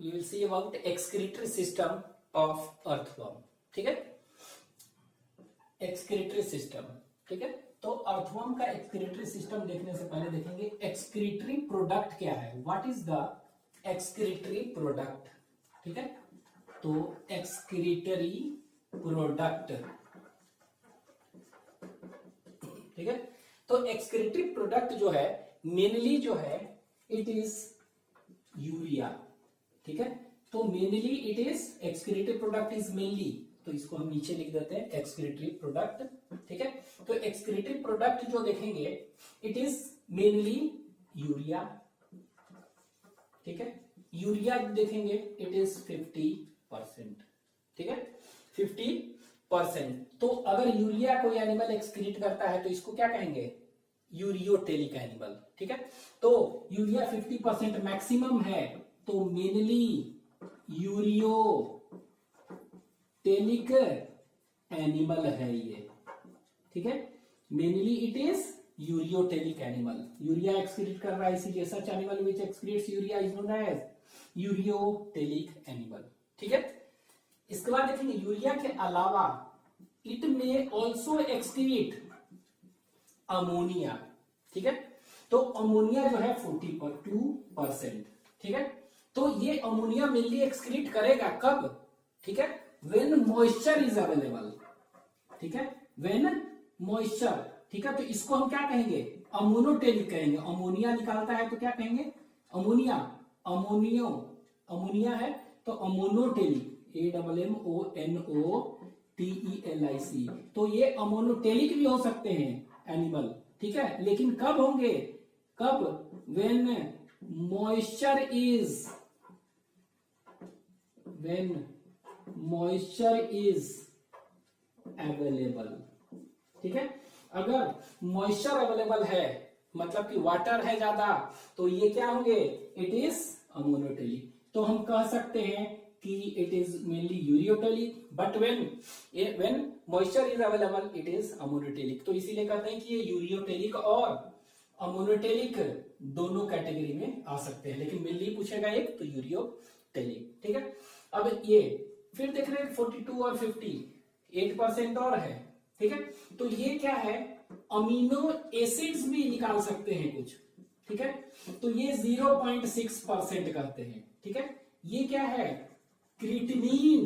We will see about excretory system of earthworm. ठीक है, excretory system. ठीक है, तो अर्थवर्म का एक्सक्रीटरी सिस्टम देखने से पहले देखेंगे एक्सक्रीटरी प्रोडक्ट क्या है, what is the excretory product. ठीक है, तो एक्सक्रीटरी प्रोडक्ट, ठीक है, तो एक्सक्रीटरी प्रोडक्ट जो है मेनली जो है इट इज यूरिया। ठीक है, तो mainly it is excretory product is mainly, तो इसको हम नीचे लिख देते हैं एक्सक्रीटरी प्रोडक्ट। ठीक है, तो एक्सक्रीटरी प्रोडक्ट जो देखेंगे इट इज मेनली यूरिया। ठीक है, यूरिया देखेंगे इट इज 50%। ठीक है, 50%। तो अगर यूरिया कोई एनिमल एक्सक्रीट करता है तो इसको क्या कहेंगे, यूरियोटेलिक एनिमल। ठीक है, तो यूरिया 50% मैक्सिमम है, तो मेनली यूरियोटेलिक एनिमल है ये। ठीक है, mainly it is ureotelic animal, urea excrete कर रहा है इसीलिए such animal which excretes urea is known as ureotelic animal. ठीक है, इसके बाद देखेंगे यूरिया के अलावा इट में ऑल्सो एक्सक्रीट अमोनिया। ठीक है, तो अमोनिया जो है 42%। ठीक है, तो ये अमोनिया मेनली एक्सक्रीट करेगा कब, ठीक है, व्हेन मॉइस्चर इज अवेलेबल। ठीक है, व्हेन मॉइस्चर। ठीक है, तो इसको हम क्या कहेंगे, अमोनोटेलिक कहेंगे। अमोनिया निकालता है तो क्या कहेंगे, अमोनिया, अमोनियो, अमोनिया है तो अमोनोटेलिक, AMMONOTELIC। तो ये अमोनोटेलिक भी हो सकते हैं एनिमल। ठीक है, लेकिन कब होंगे, कब, व्हेन मॉइस्चर इज अवेलेबल। ठीक है, अगर मॉइस्चर अवेलेबल है मतलब कि वाटर है ज्यादा, तो ये क्या होंगे, इट इज अमोनोटेलिक। तो हम कह सकते हैं कि it is mainly ureotelic, but when moisture is available it is ammonotelic. तो इसीलिए कहते हैं कि ये यूरियोटेलिक और अमोनोटेलिक दोनों कैटेगरी में आ सकते हैं, लेकिन मेनली पूछेगा एक तो यूरियोटेलिक। ठीक है, अब ये फिर देख रहे हैं 42 और 58% और है। ठीक है, तो ये क्या है, अमीनो एसिड्स भी निकाल सकते हैं कुछ। ठीक है, तो ये 0.6% करते हैं। ठीक है, ये क्या है, क्रिटिनिन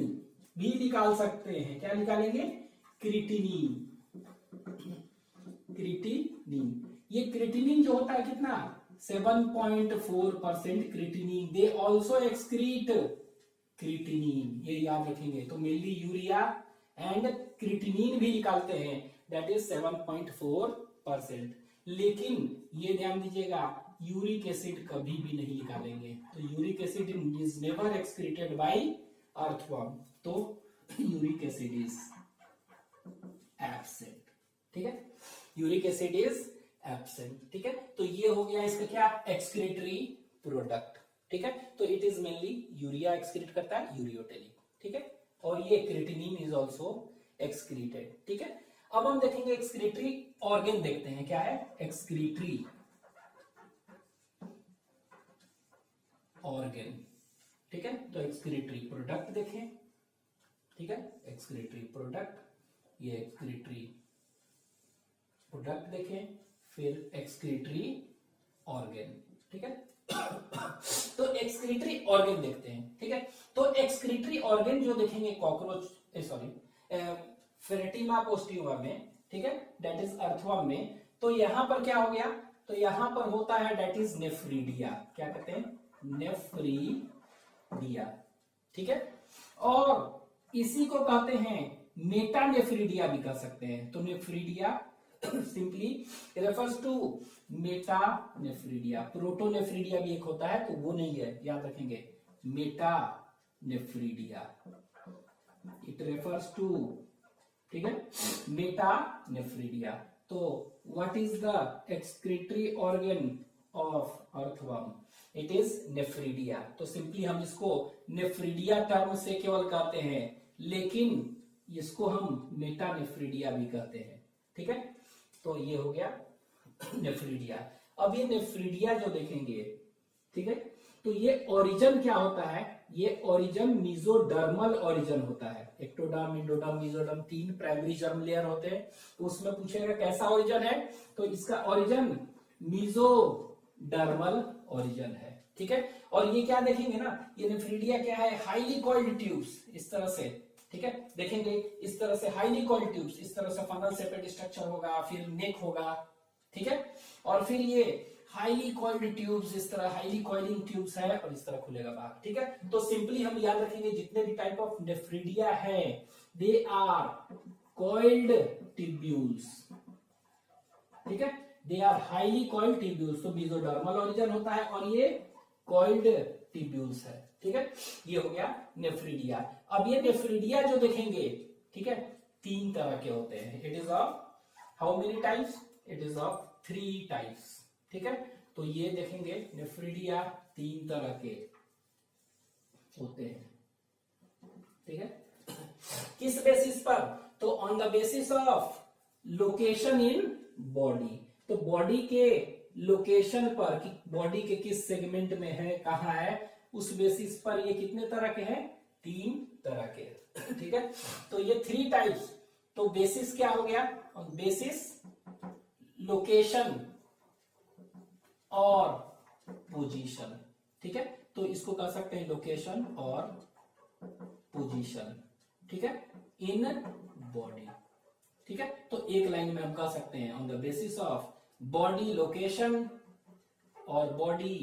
भी निकाल सकते हैं। क्या निकालेंगे, क्रिटिनिन, क्रिटिनिन। ये क्रिटिनिन जो होता है कितना, 7.4% creatinine. They also excrete creatinine, ये याद रखेंगे। तो मेनली यूरिया एंड क्रिटिनिन भी निकालते हैं, दैट इज 7.4%। लेकिन ये ध्यान दीजिएगा, यूरिक एसिड कभी भी नहीं निकालेंगे। तो uric acid is never excreted by earthworm, तो यूरिक एसिड इज एब्सेंट। ठीक है, यूरिक एसिड इज एब्सेंट। ठीक है, तो ये हो गया इसका क्या, एक्सक्रीटरी प्रोडक्ट। ठीक है, तो it is mainly urea excrete करता है, यूरियोटेलिक। ठीक है, और ये क्रिटिनिन इज ऑल्सो एक्सक्रीटेड। ठीक है, अब हम देखेंगे एक्सक्रीटरी ऑर्गन देखते हैं क्या है, एक्सक्रीटरी ऑर्गन। ठीक है, तो एक्सक्रीटरी प्रोडक्ट देखें। ठीक है, एक्सक्रीटरी प्रोडक्ट, ये एक्सक्रीटरी प्रोडक्ट देखें, फिर एक्सक्रीटरी ऑर्गन। ठीक है, तो एक्सक्रीटरी ऑर्गन देखते हैं। ठीक है, तो एक्सक्रीटरी ऑर्गन जो देखेंगे कॉकरोच, फेरेटिमा पोस्टिवा में, ठीक है, दैट इज अर्थवर्म में, तो यहां पर क्या हो गया, तो यहां पर होता है दैट इज नेफ्रीडिया। क्या कहते हैं, नेफ्रीडिया। ठीक है, और इसी को कहते हैं मेटानेफ्रीडिया भी कह सकते हैं। तो nephridia simply refers to metanephridia. Protonephridia भी एक होता है, तो वो नहीं है, याद रखेंगे, मेटानेफ्रीडिया, इट रेफर्स टू, ठीक है, मेटानेफ्रीडिया। तो what is the excretory organ of earthworm, it is nephridia. तो सिंपली हम इसको नेफ्रीडिया टर्म से केवल कहते हैं, लेकिन इसको हम मेटानेफ्रीडिया भी कहते हैं। ठीक है, तो ये हो गया नेफ्रीडिया। अब ये नेफ्रीडिया जो देखेंगे, ठीक है, तो ये ओरिजिन क्या होता है, ये ओरिजन मीजोडर्मल ओरिजन होता है। Ectoderm, endoderm, mesoderm 3 primary germ layer होते हैं। तो उसमें पूछेगा कैसा ओरिजन है, तो इसका ओरिजन मीजोडर्मल ओरिजन है। ठीक है, और ये क्या देखेंगे ना, ये नेफ्रिडिया क्या है, हाईली कॉइल्ड ट्यूब्स, इस तरह से। ठीक है, देखेंगे इस तरह से हाईली कॉइल्ड ट्यूब्स, इस तरह से फनल सेपेड स्ट्रक्चर होगा, फिर नेक होगा। ठीक है, और फिर ये हाईली कॉइल्ड ट्यूब्स, इस तरह हाईली कॉइलिंग ट्यूब्स है और इस तरह खुलेगा बाहर। ठीक है, तो सिंपली हम याद रखेंगे जितने भी टाइप ऑफ नेफ्रिडिया है दे आर कॉइल्ड ट्यूब्यूल्स। ठीक है, they are highly coiled tubules. तो मेसोडर्मल ओरिजिन होता है और ये कॉइल्ड ट्यूब्यूल्स है। ठीक है, ये हो गया नेफ्रिडिया। अब ये नेफ्रिडिया जो देखेंगे, ठीक है, 3 तरह के होते हैं। It is of how many types, it is of 3 types. ठीक है, तो ये देखेंगे नेफ्रिडिया 3 तरह के होते हैं। ठीक है, किस बेसिस पर, तो on the basis of location in body. तो बॉडी के लोकेशन पर कि बॉडी के किस सेगमेंट में है, कहां है, उस बेसिस पर ये कितने तरह के हैं, 3 तरह के। ठीक है, तो ये 3 टाइप्स। तो बेसिस क्या हो गया, बेसिस, लोकेशन और पोजीशन। ठीक है, तो इसको कह सकते हैं लोकेशन और पोजीशन। ठीक है, इन बॉडी। ठीक है, तो एक लाइन में हम कह सकते हैं on the basis of body location और बॉडी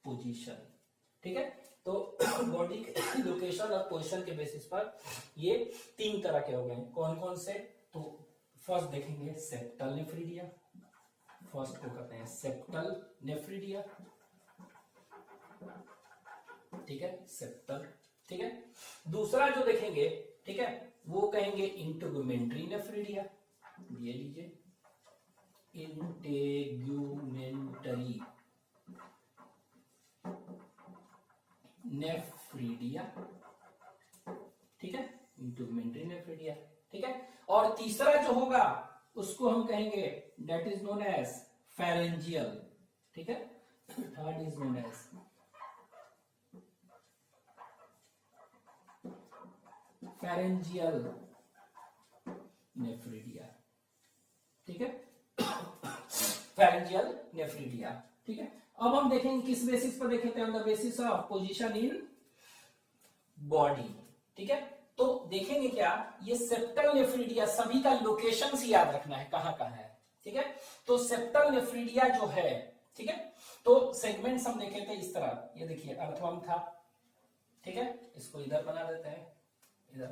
पोजीशन। ठीक है, तो बॉडी लोकेशन और पोजीशन के बेसिस पर ये 3 तरह के हो गए। कौन कौन से, तो फर्स्ट देखेंगे सेप्टल नेफ्रिडिया। फर्स्ट को कहते हैं सेप्टल नेफ्रिडिया। ठीक है, सेप्टल। ठीक है, दूसरा जो देखेंगे, ठीक है, वो कहेंगे इंटेगुमेंट्री नेफ्रिडिया। ये लीजिए इंटेगुमेंटरी नेफ्रिडिया। ठीक है, इंटेगुमेंटरी नेफ्रिडिया। ठीक है, और तीसरा जो होगा उसको हम कहेंगे that is known as pharyngeal. ठीक है, third is known as pharyngeal nephridia. ठीक है, फेरेंजियल नेफ्रिडिया। ठीक है, अब हम देखेंगे किस बेसिस पर देखे थे, on the basis of position in body. ठीक है, तो देखेंगे क्या, ये सेप्टल नेफ्रिडिया सभी का लोकेशन से याद रखना है, कहां कहां है। ठीक है, तो सेप्टल नेफ्रिडिया जो है, ठीक है, तो सेगमेंट्स हम देखे थे इस तरह। ये देखिए अर्थवर्म था। ठीक है, इसको इधर बना देते हैं, इधर।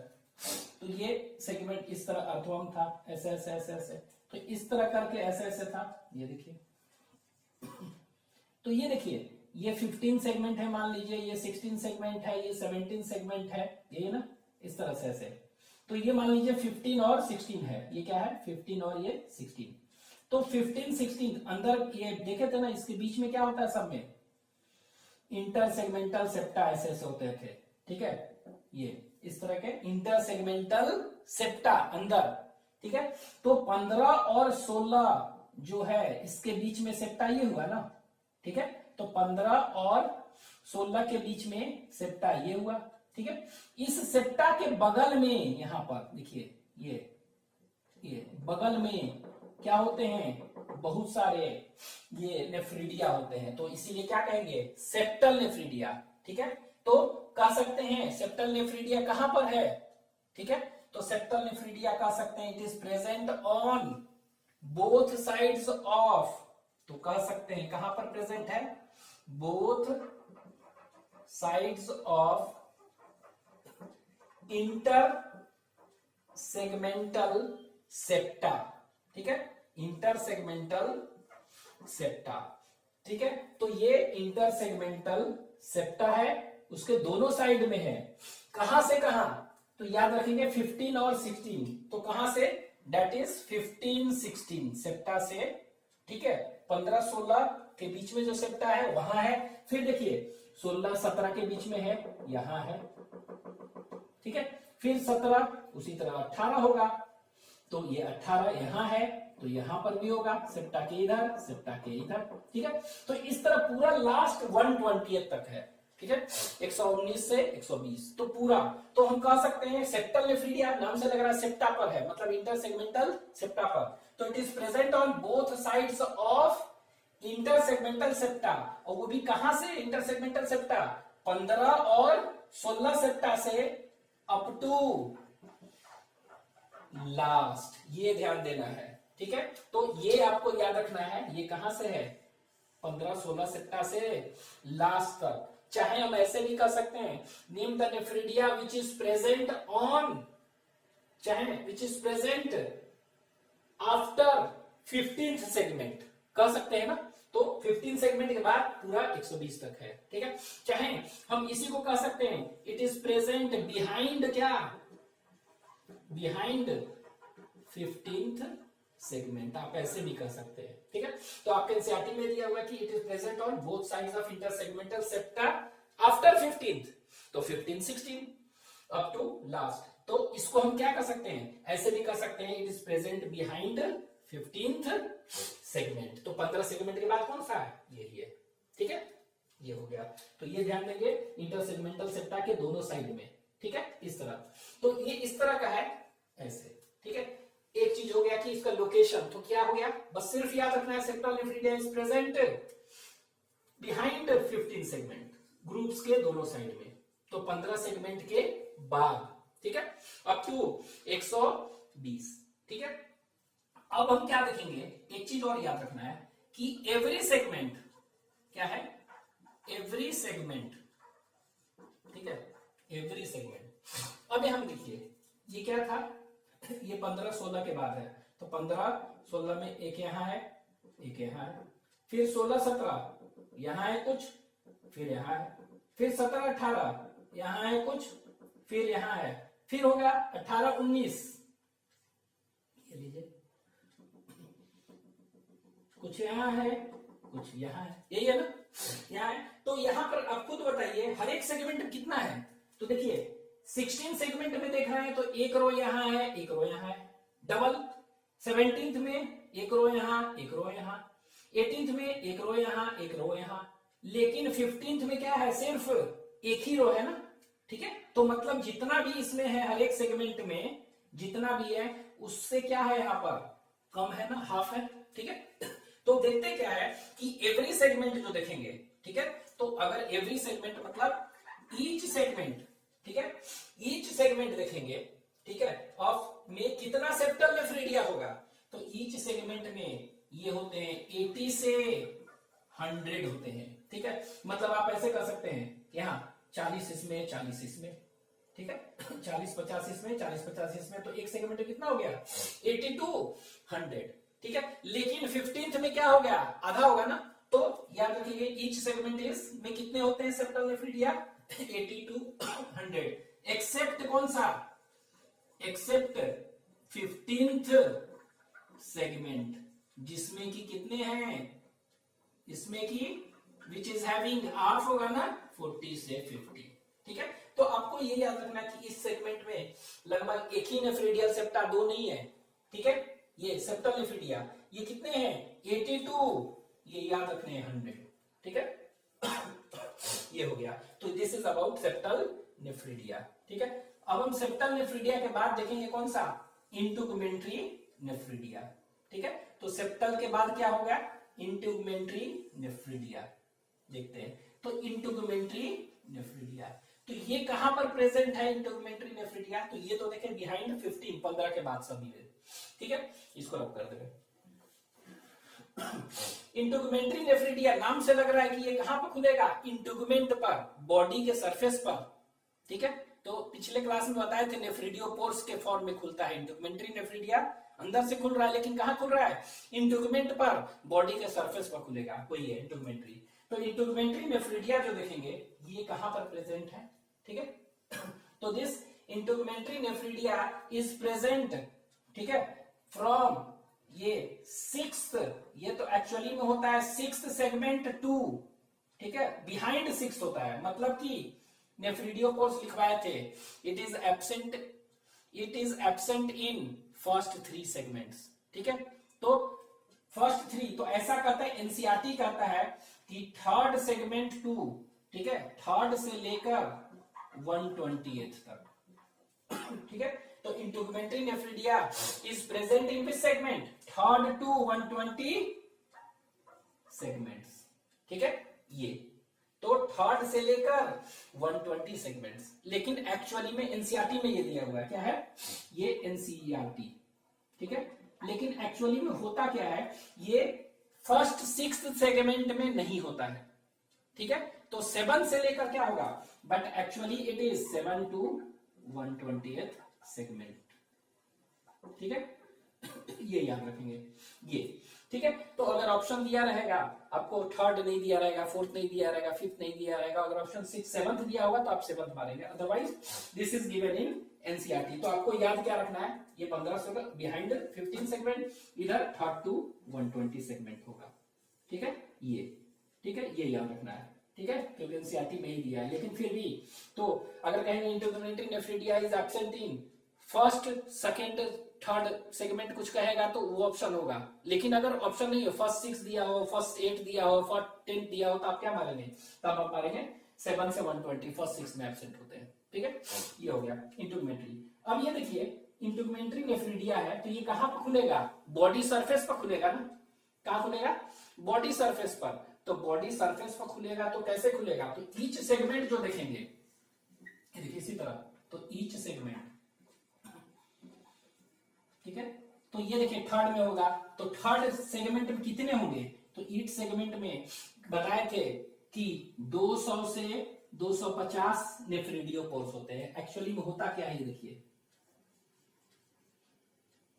तो ये सेगमेंट इस तरह अर्थवर्म था, ऐसे ऐसे ऐसे ऐसे। तो इस तरह करके ऐसे ऐसे था। ये देखिए, तो ये देखिए ये 15 सेगमेंट है, मान लीजिए ये 16 सेगमेंट है, ये 17 सेगमेंट है, ये ना इस तरह से ऐसे। तो ये मान लीजिए 15 और 16 है, ये क्या है 15 और ये 16। तो 15 16 अंदर ये देखे थे ना, इसके बीच में क्या होता है, सब में इंटर सेगमेंटल सेप्टा ऐसे ऐसे होते थे। ठीक है, ये इस तरह के इंटर सेगमेंटल सेप्टा अंदर। ठीक है, तो 15 और 16 जो है इसके बीच में सेप्टा ये हुआ ना। ठीक है, तो 15 और 16 के बीच में सेप्टा ये हुआ। ठीक है, इस सेप्टा के बगल में यहां पर देखिए ये बगल में क्या होते हैं, बहुत सारे ये नेफ्रिडिया होते हैं। तो इसीलिए क्या कहेंगे, सेप्टल नेफ्रिडिया। ठीक है, तो कह सकते हैं सेप्टल नेफ्रिडिया कहां पर है। ठीक है, तो सेप्टल नेफ्रिडिया कह सकते हैं it is present on both sides of. तो कह सकते हैं कहां पर प्रेजेंट है, both sides of inter segmental septa. ठीक है, इंटर सेगमेंटल सेप्टा। ठीक है, तो ये इंटर सेगमेंटल सेप्टा है, उसके दोनों साइड में है। कहां से कहां, तो याद रखेंगे 15 और 16। तो कहां से, डेट इज 15 16 सेप्टा से। ठीक है, 15 16 के बीच में जो सेप्टा है वहां है। फिर देखिए 16 17 के बीच में है, यहां है। ठीक है, फिर 17 उसी तरह 18 होगा, तो ये 18 यहां है, तो यहां पर भी होगा, सेप्टा के इधर, सेप्टा के इधर। ठीक है, तो इस तरह पूरा लास्ट 120 तक है। ठीक है, 119 से 120, तो पूरा, तो हम कह सकते हैं सेप्टल नेफ्रीडिया, नाम से लग रहा है सेप्टा पर है, मतलब इंटरसेगमेंटल सेप्टा पर, तो it is present on both sides of intersegmental septa, और वो भी कहां से इंटरसेगमेंटल सेप्टा, 15 और 16 सेप्टा से अप टू लास्ट, ये ध्यान देना है, ठीक है। तो ये आपको याद रखना है, ये कहां से है, 15-16 सेप्टा से लास्ट तक। चाहे हम ऐसे भी कर सकते हैं, name the nephridia which is present on, चाहे which is present after 15th segment, कर सकते हैं ना, तो 15 सेगमेंट के बाद पूरा 120 तक है, ठीक है। चाहे हम इसी को कह सकते हैं, इट इज प्रेजेंट बिहाइंड, क्या, बिहाइंड 15th सेगमेंट, आप ऐसे भी कर सकते हैं, ठीक है। तो आपके एनसीईआरटी में दिया हुआ है कि it is present on both sides of intersegmental septa after 15th, तो 15, 16 अप टू लास्ट, तो इसको हम क्या कर सकते हैं, ऐसे भी कर सकते हैं, it is present behind 15th segment, तो 15 सेगमेंट के बाद कौन सा है, यही है, ठीक है, ये हो गया। तो ये ध्यान देंगे इंटरसेगमेंटल सेप्टा के दोनों साइड में, ठीक है, इस तरह, तो ये इस तरह का है ऐसे, ठीक है। एक चीज हो गया कि इसका लोकेशन, तो क्या हो गया, बस सिर्फ याद रखना है septal nephridia is present behind 15 segment, groups के दोनों साइड में, तो 15 सेगमेंट के बाद, ठीक है, अप टू 120, ठीक है। अब हम क्या देखेंगे, एक चीज और याद रखना है कि एवरी सेगमेंट क्या है, एवरी सेगमेंट, ठीक है, एवरी सेगमेंट। अब हम देखिए ये क्या था, ये 15-16 के बाद है, तो 15-16 में एक यहां है, एक यहां है, फिर 16-17 यहां है कुछ, फिर यहां है, फिर 17-18 यहां है कुछ, फिर यहां है, फिर हो गया 18-19, ये लीजिए कुछ यहां है, कुछ यहां है, यही है ना, यहां है। तो यहां पर आप खुद बताइए हर एक सेगमेंट कितना है, तो देखिए 16 सेगमेंट में देख रहे हैं तो एक रो यहां है, एक रो यहां है, डबल 17th में एक रो यहां, एक रो यहां, 18th में एक रो यहां, एक रो यहां, लेकिन 15th में क्या है, सिर्फ एक ही रो है ना, ठीक है। तो मतलब जितना भी इसमें है हर एक सेगमेंट में जितना भी है उससे क्या है, यहां पर कम है ना, हाफ है, ठीक है। तो देखते क्या है कि एवरी सेगमेंट जो देखेंगे, ठीक है, तो अगर एवरी सेगमेंट मतलब ईच सेगमेंट, ठीक है, ईच सेगमेंट देखेंगे, ठीक है, ऑफ में कितना सेप्टल नेफ्रिडिया होगा, तो ईच सेगमेंट में ये होते हैं 80 से 100 होते हैं, ठीक है। मतलब आप ऐसे कर सकते हैं कि हाँ 40 इसमें 40 इसमें, ठीक है, 40-50 इसमें 40-50 इसमें, तो एक सेगमेंट कितना हो गया 80 to 100, ठीक है। लेकिन 15th में क्या हो गया, आधा होगा ना, तो याद रखिए ईच सेगमेंट इज में कितने होते हैं सेप्टल नेफ्रिडिया 80 to 100, एक्सेप्ट कौन सा, एक्सेप्ट 15th सेगमेंट, जिसमें कि कितने हैं, इसमें कि विच इज हैविंग हाफ होगा ना 40 से 50, ठीक है। तो आपको ये याद रखना कि इस सेगमेंट में लगभग एक ही नेफ्रिडियल सेप्टा, दो नहीं है, ठीक है। ये सेप्टल नेफ्रिडिया ये कितने हैं 82, ये याद रखने हैं 100, ठीक है। ये हो गया, तो this is about septal nephridia, ठीक है। अब हम सेप्टल नेफ्रिडिया के बाद देखेंगे कौन सा, इंटुगमेंट्री नेफ्रिडिया, ठीक है। तो सेप्टल के बाद क्या होगा, इंटुगमेंट्री नेफ्रिडिया, देखते हैं। तो इंटुगमेंट्री नेफ्रिडिया, तो ये कहां पर प्रेजेंट है इंटुगमेंट्री नेफ्रिडिया, तो ये तो देखें बिहाइंड 15 के बाद सभी है, ठीक है, इसको रब कर देंगे। इंटुगमेंट्री नेफ्रिडिया नाम से लग रहा है कि ये कहां पर खुलेगा, इंटुगमेंट पर, बॉडी के सरफेस पर, ठीक है। तो पिछले क्लास में बताए थे नेफ्रिडियोपोर्स के फॉर्म में खुलता है इंटुगमेंट्री नेफ्रिडिया, अंदर से खुल रहा है, लेकिन कहां खुल रहा है, इंटुगमेंट पर, बॉडी के सरफेस पर खुलेगा, वही है इंटुगमेंट्री। तो इंटुगमेंट्री नेफ्रिडिया जो देखेंगे ये कहां पर प्रेजेंट है, ठीक है। तो दिस इंटुगमेंट्री नेफ्रिडिया इज प्रेजेंट, ठीक है, फ्रॉम ये 6th, ये तो एक्चुअली में होता है 6th सेगमेंट टू, ठीक है, बिहाइंड 6 होता है, मतलब कि नेफ्रिडियोपोर्स लिखवाए थे, it is absent in first 3 segments, ठीक है। तो फर्स्ट 3, तो ऐसा कहता है एनसीईआरटी कहता है कि 3rd सेगमेंट टू ठीक है, थर्ड से लेकर 120th तक, ठीक है। तो integumentary nephridia is present in which segment, third to 120 segments, ठीक है। ये तो थर्ड से लेकर 120 सेगमेंट्स, लेकिन एक्चुअली में एनसीईआरटी में ये दिया हुआ है, क्या है ये एनसीईआरटी, ठीक है। लेकिन एक्चुअली में होता क्या है, ये फर्स्ट 6th सेगमेंट में नहीं होता है, ठीक है। तो 7 से लेकर क्या होगा, but actually it is 7 to 120th segment, ठीक है। ये याद रखेंगे ये, ठीक है। तो अगर ऑप्शन दिया रहेगा आपको, थर्ड नहीं दिया रहेगा, फोर्थ नहीं दिया रहेगा, फिफ्थ नहीं दिया रहेगा, अगर ऑप्शन 6 7th दिया होगा तो आप 7th मारेंगे, otherwise this is given in NCERT. तो आपको याद क्या रखना है, ये 15 से बिहाइंड 15 सेगमेंट, इधर थर्ड टू 120 सेगमेंट होगा, ठीक है ये, ठीक है, ये याद रखना है, ठीक है, क्योंकि एनसीईआरटी में ही दिया है। लेकिन फिर भी तो अगर कहेंगे integumentary nephridia is absent in first, second, third segment कुछ कहेगा तो वो ऑप्शन होगा। लेकिन अगर ऑप्शन नहीं हो, फर्स्ट 6 दिया हो, फर्स्ट 8 दिया हो, फर्स्ट 10 दिया हो, तो आप क्या मारेंगे, तब आप मारेंगे 7 से 120, फर्स्ट 6 में एब्सेंट होते हैं, ठीक है। ये हो गया इंटुगमेंट्री। अब ये देखिए इंटुगमेंट्री नेफ्रिडिया है तो ये कहां पर खुलेगा, बॉडी सरफेस पर खुलेगा ना, कहां खुलेगा, बॉडी सरफेस पर। तो बॉडी सरफेस पर खुलेगा तो कैसे खुलेगा, तो ईच सेगमेंट जो देखेंगे, देखिए इसी तरह, तो ईच सेगमेंट, ठीक है। तो ये देखिए थर्ड में होगा, तो थर्ड सेगमेंट में कितने होंगे, तो ईच सेगमेंट में बताए थे कि 200 से 250 नेफ्रिडियोपोर्स होते हैं। एक्चुअली में होता क्या है, ये देखिए,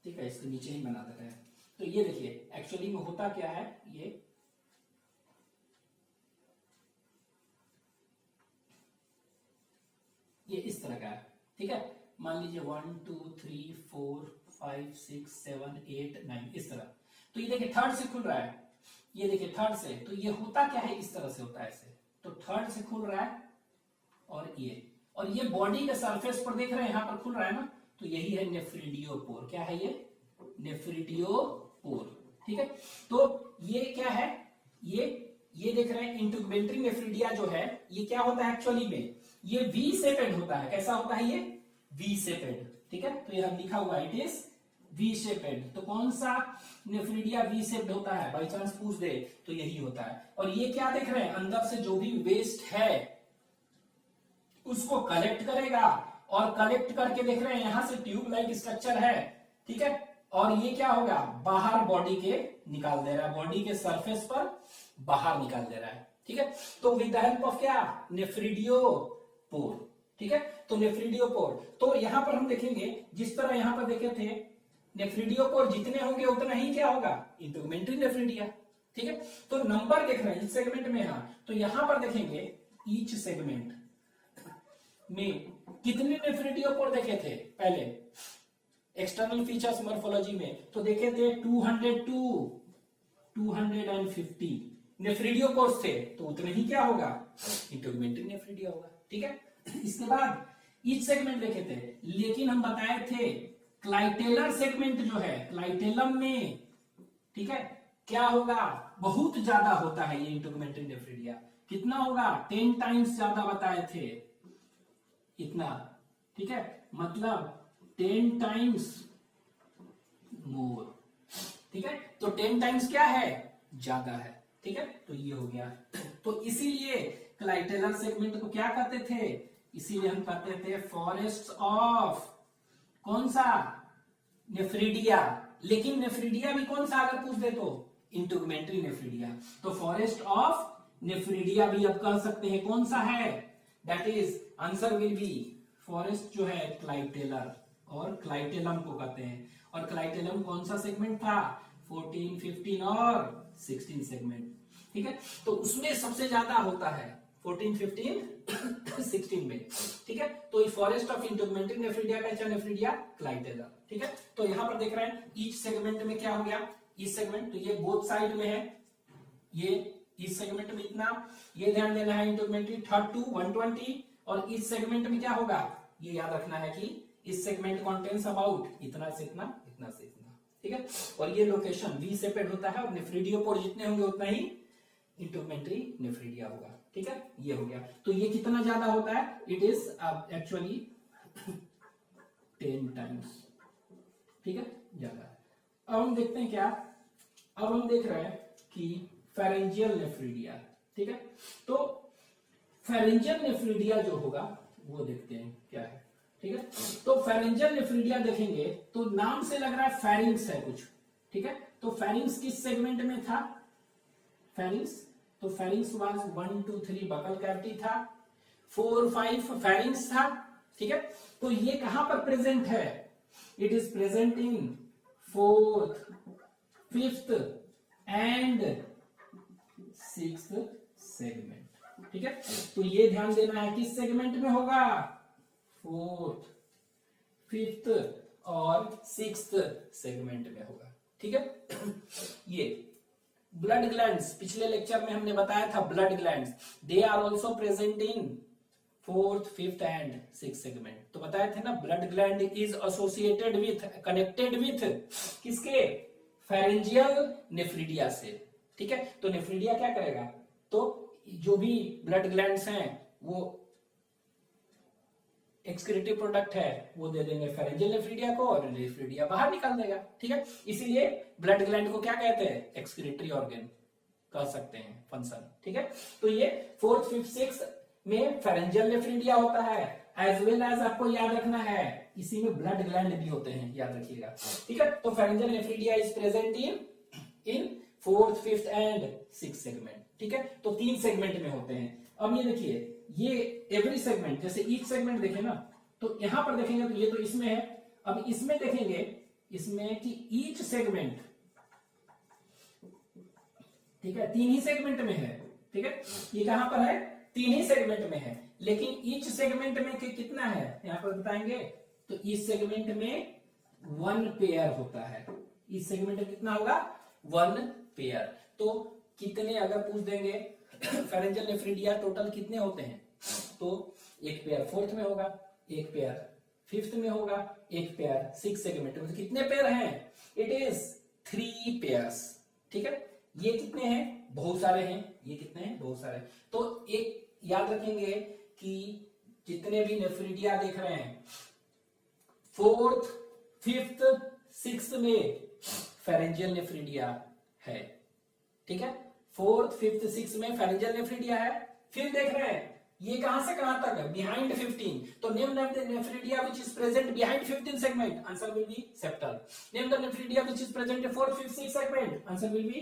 ठीक है, इसके नीचे ही बना देते हैं। तो ये देखिए एक्चुअली में होता क्या है, ये इस तरह का है, ठीक है। मान लीजिए 1 2 3 4 5 6 7 8 9 इस तरह। तो ये देखिए थर्ड से खुल रहा है, ये देखिए थर्ड से, तो ये होता क्या है, इस तरह से होता है ऐसे। तो थर्ड से खुल रहा है और ये बॉडी के सरफेस पर देख रहे हैं, यहां पर खुल रहा है ना, तो यही है नेफ्रिडियोपोर। क्या है ये, नेफ्रिडियोपोर, ठीक है। तो ये क्या है, ये देख रहे हैं इंटुगमेंट्री नेफ्रिडिया जो है, ये क्या होता है एक्चुअली में, ये वी शेपेड होता है। कैसा होता है ये, वी शेपेड, ठीक है। तो यह लिखा हुआ इट इज वी शेपेड। तो कौन सा नेफ्रिडिया वी शेप्ड होता है, बाई चांस पूछ दे तो यही होता है। और ये क्या देख रहे हैं, अंदर से जो भी वेस्ट है उसको कलेक्ट करेगा, और कलेक्ट करके देख रहे हैं यहां से ट्यूब लाइक स्ट्रक्चर है, ठीक है। और ये क्या होगा, बाहर बॉडी के निकाल दे रहा है, बॉडी के सरफेस पर बाहर निकाल दे रहा है, ठीक है। तो विद द हेल्प ऑफ क्या, नेफ्रिडियोपोर, ठीक है। तो नेफ्रिडियोपोर, तो यहां पर हम देखेंगे जिस तरह यहां पर देखे थे, नेफ्रिडियोपोर जितने होंगे उतना ही क्या होगा, इंटुगमेंट्री नेफ्रिडिया, ठीक है। तो नंबर देख रहे हैं इस सेगमेंट में, यहां तो यहां पर देखेंगे ईच सेगमेंट में कितने नेफ्रिडियोपोर देखे थे पहले, एक्सटर्नल फीचर्स मॉर्फोलॉजी में, तो देखे थे 202 250 नेफ्रिडियोपोर्स थे, तो उतने ही क्या होगा, इंटुगमेंट्री नेफ्रिडिया होगा, ठीक है। इसके बाद ईच सेगमेंट देखे थे, लेकिन हम बताए थे क्लाइटेलर सेगमेंट जो है, क्लाइटेलम में, ठीक है, क्या होगा, बहुत ज्यादा होता है ये इंटुगमेंट्री नेफ्रिडिया। कितना होगा, 10 टाइम्स ज्यादा बताए थे, इतना, ठीक है, मतलब 10 टाइम्स मोर, ठीक है। तो 10 टाइम्स क्या है, ज्यादा है, ठीक है। तो ये हो गया। तो इसीलिए क्लाइटेलर सेगमेंट को क्या कहते थे, इसीलिए हम कहते थे फॉरेस्ट ऑफ कौन सा, नेफ्रिडिया। लेकिन नेफ्रिडिया भी कौन सा अगर पूछ दे तो इंटुगमेंट्री नेफ्रिडिया। तो फॉरेस्ट ऑफ नेफ्रिडिया भी अब कह सकते हैं, कौन सा है, that is answer will B forest जो है क्लाइटेलर, और क्लाइटेलम को कहते हैं। और क्लाइटेलम कौन सा सेगमेंट था, 14 15 और 16 सेगमेंट, ठीक है। तो उसमें सबसे ज्यादा होता है 14 15 16 में, ठीक है। तो ये फॉरेस्ट ऑफ इंटुगमेंट्री नेफ्रिडिया का नेफ्रिडिया क्लाइटेलर, ठीक है। तो यहां पर देख रहे हैं ईच सेगमेंट में क्या हो गया, ईच सेगमेंट, तो ये बोथ साइड में है, ये इस सेगमेंट में इतना, ये ध्यान देना है इंटुगमेंट्री थर्ड टू 120, और इस सेगमेंट में क्या होगा, ये याद रखना है कि इस सेगमेंट कंटेन्स अबाउट इतना से इतना, इतना से इतना, ठीक है। और ये लोकेशन वी सेपेड होता है, और नेफ्रिडियोपोर जितने होंगे उतना ही इंटुगमेंट्री नेफ्रिडिया होगा, ठीक है। ठीक है, ये हो गया। तो ये कितना ज्यादा होता है, इट इज एक्चुअली 10 टाइम्स, ठीक है, ज्यादा है। अब हम देखते हैं क्या, अब हम देख रहे हैं कि फेरेंजियल नेफ्रीडिया, ठीक है। तो फेरेंजियल नेफ्रीडिया जो होगा वो देखते हैं क्या है, ठीक है। तो फेरेंजियल नेफ्रीडिया देखेंगे तो नाम से लग रहा है फेरिंग्स है कुछ, ठीक है। तो फेरिंग्स किस सेगमेंट में था, फेरिंग्स, तो फेरिंग्स वाज 1 2 3 बकल कैविटी था, 4 5 फेरिंग्स था, ठीक है। तो ये कहां पर प्रेजेंट है, it is present in 4th 5th and 6th segment, ठीक है। तो ये ध्यान देना है किस सेगमेंट में होगा, 4th 5th और 6th सेगमेंट में होगा, ठीक है। ये ब्लड ग्लैंड्स, पिछले लेक्चर में हमने बताया था blood glands, they are also present in 4th 5th and 6th segment. तो बताए थे ना, blood gland is associated with, connected with किसके, फेरेंजियल नेफ्रीडिया से, ठीक है। तो नेफ्रीडिया क्या करेगा, तो जो भी ब्लड ग्लैंड्स हैं वो एक्सक्रीटिव प्रोडक्ट है वो दे देंगे फेरेंजियल नेफ्रीडिया को और नेफ्रीडिया बाहर निकाल देगा, ठीक है। इसीलिए ब्लड ग्लैंड को क्या कहते हैं, एक्सक्रीटरी ऑर्गन कह सकते हैं, फंक्शन, ठीक है। तो ये 4th 5th 6th में फेरेंजियल नेफ्रीडिया होता है, एज वेल एज आपको याद रखना है इसी में ब्लड ग्लैंड भी होते हैं, याद रखिएगा, ठीक है। तो pharyngeal nephridia is present in 4th 5th and 6th segment, ठीक है। तो 3 सेगमेंट में होते हैं। अब ये देखिए, ये एवरी सेगमेंट, जैसे ईच सेगमेंट देखें ना, तो यहां पर देखेंगे तो ये तो इसमें है, अब इसमें देखेंगे इसमें कि ईच सेगमेंट, ठीक है, 3 ही सेगमेंट में है, ठीक है। ये कहां पर है, 3 ही सेगमेंट में है, लेकिन ईच सेगमेंट में कितना है यहां पर बताएंगे, तो इस सेगमेंट में 1 पेयर होता है, इस सेगमेंट में कितना होगा, 1 पेयर। तो कितने अगर पूछ देंगे फेरेंजियल नेफ्रीडिया टोटल कितने होते हैं, तो 1 पेयर 4th में होगा, 1 पेयर 5th में होगा, 1 पेयर 6th सेगमेंट में। तो कितने पेयर हैं, इट इज 3 पेयर्स, ठीक है। ये कितने हैं, बहुत सारे हैं, ये कितने हैं, बहुत सारे। तो एक याद रखेंगे कि जितने भी नेफ्रीडिया देख रहे हैं 4th 5th 6th में फेरेंजियल नेफ्रीडिया है, ठीक है। 4th 5th 6th में फेरेंजियल नेफ्रीडिया है। फिर देख रहे हैं ये कहां से कहां तक है, बिहाइंड 15, तो name the nephridia which is present behind 15 segment, answer will be septal. Name the nephridia which is present in 4th 5th 6th segment, answer will be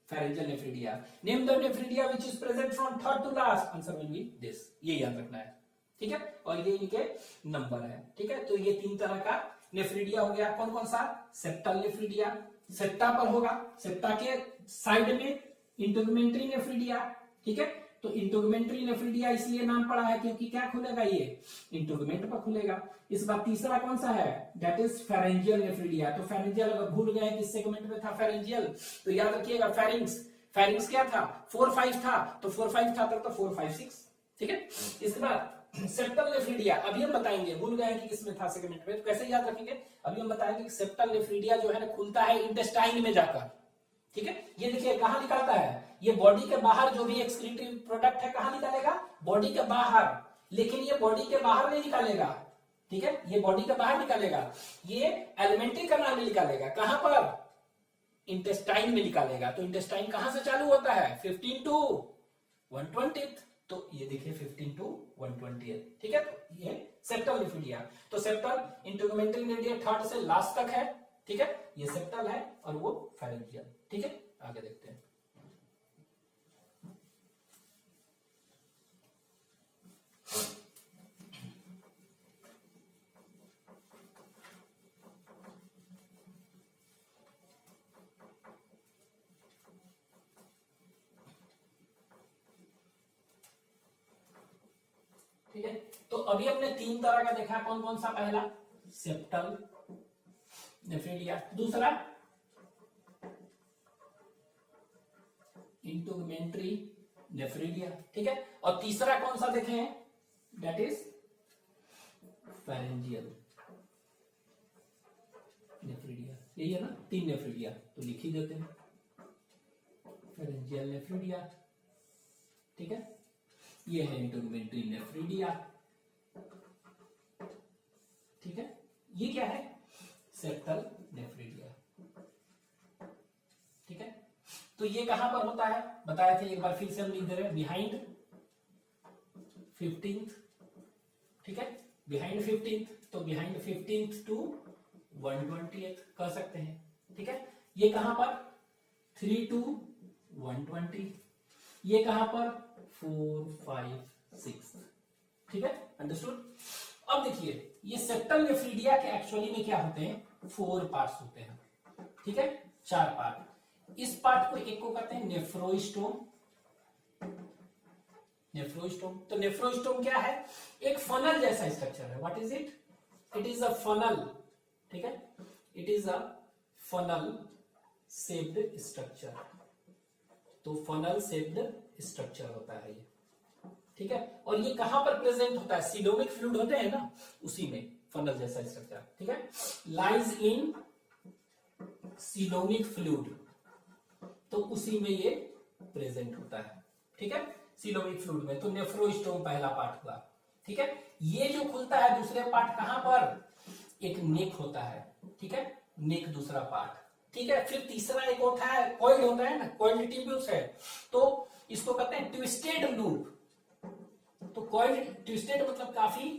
pharyngeal nephridia. Name the nephridia which is present from 3rd to last, answer will be this. ये याद रखना है, ठीक है। और ये इनके number है, ठीक है। तो ये 3 तरह का नेफ्रीडिया हो गया। कौन कौन सा, सेप्टल नेफ्रीडिया, सेप्टा पर होगा, सेप्टा के साइड में इंटुगमेंट्री नेफ्रीडिया, ठीक है। तो इंटुगमेंट्री नेफ्रीडिया इसलिए नाम पड़ा है क्योंकि क्या खुलेगा, ये इंटुगमेंट पर खुलेगा। इस बार तीसरा कौन सा है, दैट इज फेरेंजियल नेफ्रीडिया। तो फेरेंजियल अगर भूल गए किस सेगमेंट में था फेरेंजियल, तो याद रखिएगा फेरिंग्स, फेरिंग्स क्या था, 4 5 था, तो 4 5 था तब तो 4 5 6, ठीक है। इसके बाद सेप्टल नेफ्रीडिया, अभी हम बताएंगे, भूल गए कि किसमें था सेगमेंट में, तो कैसे याद रखेंगे, अभी हम बताएंगे कि सेप्टल नेफ्रीडिया जो है ना खुलता है इंटेस्टाइन में जाकर, ठीक है। ये देखिए कहां निकलता है, ये बॉडी के बाहर जो भी एक्सक्रीटिव प्रोडक्ट है कहां निकालेगा, बॉडी के बाहर, लेकिन ये बॉडी के बाहर नहीं निकालेगा, ठीक है। ये बॉडी के बाहर निकालेगा, ये एलिमेंट्री कैनाल में निकालेगा, कहां पर, इंटेस्टाइन में निकालेगा। तो इंटेस्टाइन कहां से चालू होता है, 15 to 120, तो ये देखिए 15 to 120, ठीक है। तो ये सेप्टल नेफ्रीडिया, तो सेप्टल इंटुगमेंट्री नेफ्रीडिया 3rd से लास्ट तक है, ठीक है। ये सेप्टल है और वो फेरेंजियल, ठीक है। आगे देखते हैं, ठीक है। तो अभी हमने 3 तरह का देखा, कौन कौन सा, पहला सेप्टल नेफ्रीडिया, दूसरा इंटुगमेंट्री नेफ्रीडिया, ठीक है। और तीसरा कौन सा देखे हैं, दैट इज फेरेंजियल नेफ्रीडिया, यही है ना, 3 नेफ्रीडिया, तो लिख ही देते हैं फेरेंजियल नेफ्रीडिया, ठीक है। ये है इंटरमेंट्री नेफ्रिडिया, ठीक है। ये क्या है, सेप्टल नेफ्रिडिया, ठीक है। तो ये कहां पर होता है बताया था, एक बार फिर से हम लिख दे रहे हैं, बिहाइंड 15th, ठीक है, बिहाइंड 15th, तो बिहाइंड 15th टू 120th कह सकते हैं, ठीक है। ये कहां पर 3 to 120, ये कहां पर 4, 5, 6, ठीक है, अंडरस्टूड। अब देखिए ये सेप्टल नेफ्रिडिया के एक्चुअली में क्या होते हैं, 4 पार्ट्स होते हैं, ठीक है, 4 पार्ट। इस पार्ट को एक को कहते हैं नेफ्रोस्टोम, नेफ्रोस्टोम। तो नेफ्रोस्टोम क्या है, एक फनल जैसा स्ट्रक्चर है। What is it, it is a funnel, ठीक है, it is a funnel shaped structure. तो फनल शेप्ड स्ट्रक्चर होता है ये, ठीक है। और ये कहां पर प्रेजेंट होता है, सीलोमिक फ्लूइड होते हैं ना, उसी में फनल जैसा स्ट्रक्चर, ठीक है, लाइज इन सीलोमिक फ्लूइड, तो उसी में ये प्रेजेंट होता है, ठीक है, सीलोमिक फ्लूइड में। तो नेफ्रोस्टोम पहला पार्ट हुआ, ठीक है। ये जो खुलता है दूसरे पार्ट कहां पर, एक नेक होता है, ठीक है, नेक दूसरा पार्ट, ठीक है। फिर तीसरा एक होता है कॉइल्ड होता है ना, कॉइल्ड टिब्यूल्स है, तो इसको कहते हैं ट्विस्टेड लूप। तो कॉइल्ड ट्विस्टेड मतलब काफी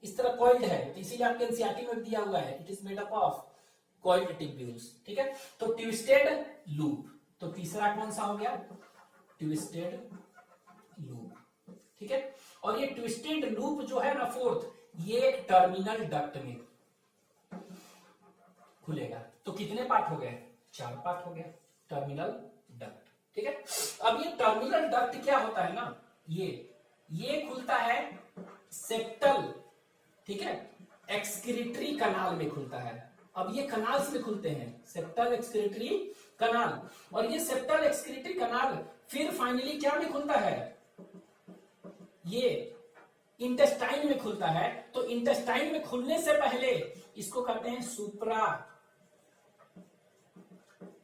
इस तरह कॉइल्ड है, तो इसीलिए आपके एनसीईआरटी में दिया हुआ है, it is made up of coiled tubules, ठीक है। तो ट्विस्टेड लूप, तो तीसरा कौन सा हो गया, ट्विस्टेड लूप, ठीक है। और ये ट्विस्टेड लूप जो है ना फोर्थ, ये एक टर्मिनल डक्ट में खुलेगा। तो कितने पार्ट हो गए, 4 पार्ट हो गया, टर्मिनल डक्ट, ठीक है। अब ये टर्मिनल डक्ट क्या होता है ना, ये खुलता है सेप्टल, ठीक है, एक्सक्रीटरी कनाल में खुलता है। अब ये कनाल्स में खुलते हैं, सेप्टल एक्सक्रीटरी कनाल, और ये सेप्टल एक्सक्रीटरी कनाल फिर फाइनली क्या में खुलता है, ये इंटेस्टाइन में खुलता है। तो इंटेस्टाइन में खुलने से पहले इसको कहते हैं सुप्रा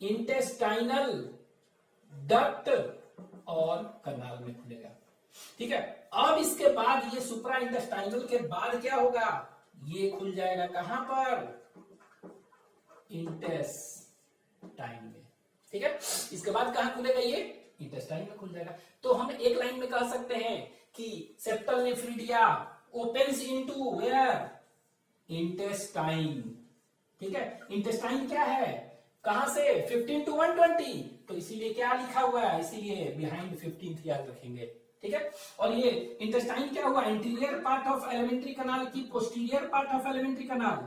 इंटेस्टाइनल डक्ट, और कनाल में खुलेगा, ठीक है। अब इसके बाद ये सुप्रा इंटेस्टाइनल के बाद क्या होगा, ये खुल जाएगा कहां पर, इंटेस्टाइन में, ठीक है। इसके बाद कहां खुलेगा, ये इंटेस्टाइन में खुल जाएगा। तो हम एक लाइन में कह सकते हैं कि septal nephridia opens into where, intestine, ठीक है। इंटेस्टाइन क्या है, कहां से, 15 to 120, तो इसीलिए क्या लिखा हुआ है, इसीलिए बिहाइंड 15th याद रखेंगे, ठीक है। और ये इंटेस्टाइन क्या हुआ, interior part of alimentary canal की posterior part of alimentary canal,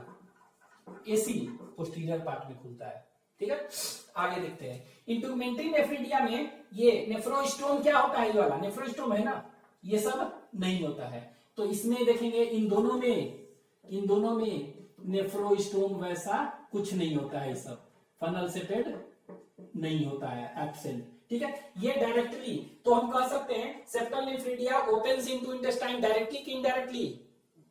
एसी पोस्टीरियर पार्ट में खुलता है, ठीक है। आगे देखते हैं, इंटरमेंट्री नेफ्रिडिया में ये नेफ्रोस्टोम क्या होता है, ये वाला नेफ्रोस्टोम है ना, ये सब नहीं होता है। तो इसमें देखेंगे इन दोनों में नेफ्रोस्टोम वैसा कुछ नहीं होता है, ये सब फनल सेटेड नहीं होता है, एब्सेंट, ठीक है। ये डायरेक्टली, तो हम कह सकते हैं septal nephridia opens into intestine directly कि इनडायरेक्टली,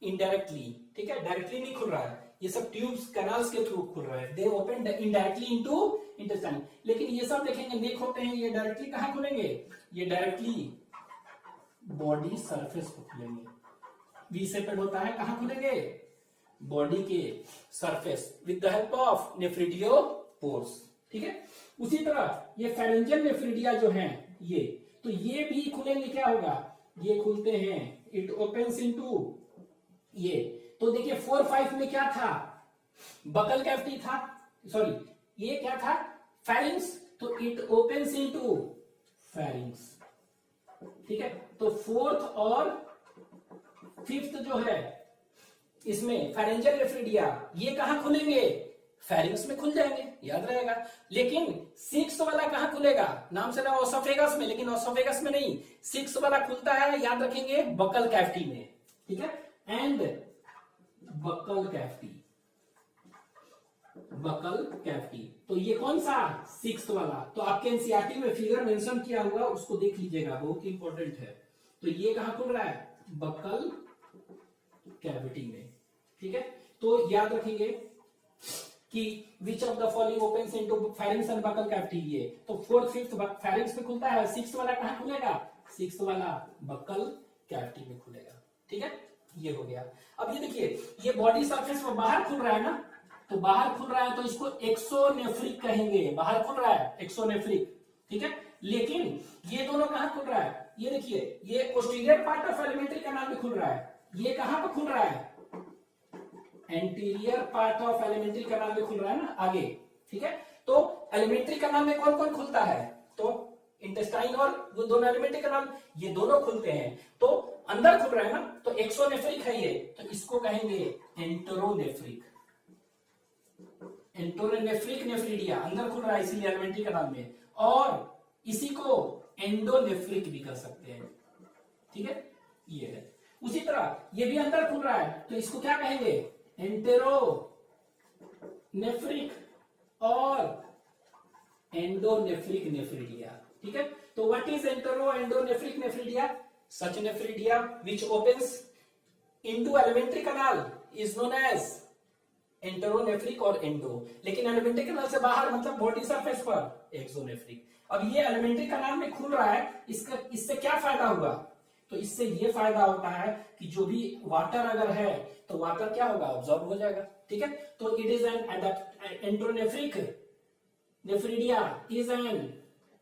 इनडायरेक्टली, ठीक है, डायरेक्टली नहीं खुल रहा है, ये सब ट्यूब्स कैनाल्स के थ्रू खुल रहा है, दे ओपन इनडायरेक्टली इनटू इंटेस्टाइन। लेकिन ये सब देखेंगे नेक होते हैं, ये डायरेक्टली कहां खुलेंगे, ये डायरेक्टली बॉडी सरफेस को खुलेंगे। वी सेपेड होता है, कहां खुलेंगे, बॉडी के surface with the help of nephridiopores, ठीक है। उसी तरह ये फेरेंजियल नेफ्रिडिया जो है ये, तो ये भी खुलेंगे, क्या होगा, ये खुलते हैं, इट ओपन्स इनटू ये। तो देखिए 4, 5 में क्या था, बकल कैविटी था, सॉरी ये क्या था, फेरिंग्स, तो इट ओपन्स इनटू फेरिंग्स, ठीक है। तो 4th और 5th जो है इसमें फेरेंजियल नेफ्रिडिया, ये कहां खुलेंगे, फेरिंग्स में खुल जाएंगे, याद रहेगा। लेकिन 6th वाला कहां खुलेगा, नाम से ना ओसोफेगस में, लेकिन ओसोफेगस में नहीं, 6th वाला खुलता है, याद रखेंगे, बकल कैविटी में, ठीक है। And buccal cavity, buccal cavity, तो ये कौन सा, 6th वाला। तो आपके एनसीईआरटी में फिगर मेंशन किया हुआ, उसको देख लीजिएगा, बहुत इंपॉर्टेंट है। तो ये कहां खुल रहा है, बकल कैविटी में, ठीक है। तो याद रखेंगे कि which of the following opens into pharynx and buccal cavity, ये तो 4th 5th फेरिंग्स में खुलता है, 6th वाला कहां खुलेगा, 6th वाला बकल में खुलेगा। ठीक है, ये हो गया। अब ये देखिए, ये बॉडी सरफेस में बाहर खुल रहा है ना, तो बाहर खुल रहा है तो इसको एक्सोनेफ्रिक कहेंगे, बाहर खुल रहा है एक्सोनेफ्रिक। ठीक है, लेकिन ये दोनों कहां खुल रहा है, ये देखिए, ये posterior part of alimentary canal में खुल रहा है, ये कहां पर खुल रहा है, anterior part of alimentary canal में खुल रहा है ना, आगे। ठीक है, तो एलिमेंट्री कैनाल में कौन कौन खुलता है, तो इंटेस्टाइन और वो दोनों एलिमेंट्री कैनाल, ये दोनों खुलते हैं, तो अंदर खुल रहा है ना, तो एक्सोनेफ्रिक है ये, तो इसको कहेंगे एंटरोनेफ्रिक। एंटरोनेफ्रिक नेफ्रिडिया अंदर खुल रहा है इसीलिए एलिमेंट्री कैनाल में, और इसी को एंडोनेफ्रिक भी कर सकते हैं। ठीक है, ये है। उसी तरह ये भी अंदर खुल रहा है, तो इसको क्या कहेंगे, एंटेरोनेफ्रिक और एंडोनेफ्रिक नेफ्रिडिया। ठीक है, तो what is entero endonephric nephridia, such nephridia which opens into alimentary canal is known as enteronephric और एंडो, लेकिन एलिमेंट्री कैनाल से बाहर मतलब बॉडी सरफेस पर एक्सोनेफ्रिक। अब ये एलिमेंट्री कैनाल में खुल रहा है, इससे क्या फायदा हुआ, तो इससे ये फायदा होता है कि जो भी वाटर अगर है तो वाटर क्या होगा, ऑब्जॉर्ब हो जाएगा। ठीक है, तो it is an enteronephric nephridia is an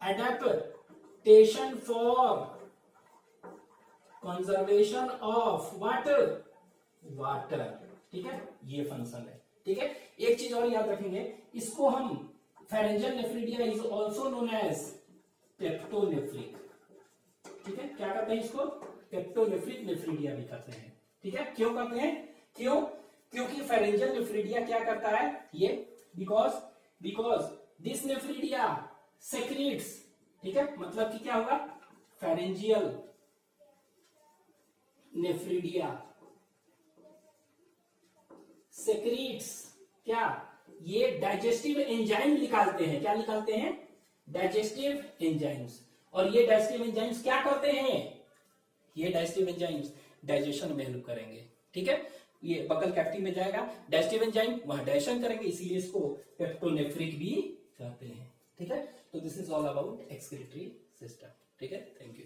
adaptation for conservation of water. ठीक है, ये फंक्शन है। ठीक है, एक चीज और याद रखेंगे, इसको हम pharyngeal nephridia is also known as peptonephric. ठीक है, क्या कहते हैं इसको, पेप्टोनेफ्रिक नेफ्रिडिया भी कहते हैं। ठीक है, क्यों कहते हैं, क्योंकि फेरेंजियल नेफ्रिडिया क्या करता है, ये बिकॉज दिस नेफ्रिडिया सेक्रीट्स। ठीक है, मतलब कि क्या होगा, फेरेंजियल नेफ्रिडिया सेक्रीट्स क्या, ये डाइजेस्टिव एंजाइम निकालते हैं, क्या निकालते हैं, डाइजेस्टिव एंजाइम्स। और ये डाइजेस्टिव एंजाइम्स क्या करते हैं, ये डाइजेस्टिव एंजाइम्स डाइजेशन में हेल्प करेंगे। ठीक है, ये बकल कैविटी में जाएगा डाइजेस्टिव एंजाइम, वहां डाइजेशन करेंगे, इसीलिए इसको पेप्टोनेफ्रिक भी कहते हैं। ठीक है, तो this is all about excretory system. ठीक है, थैंक यू।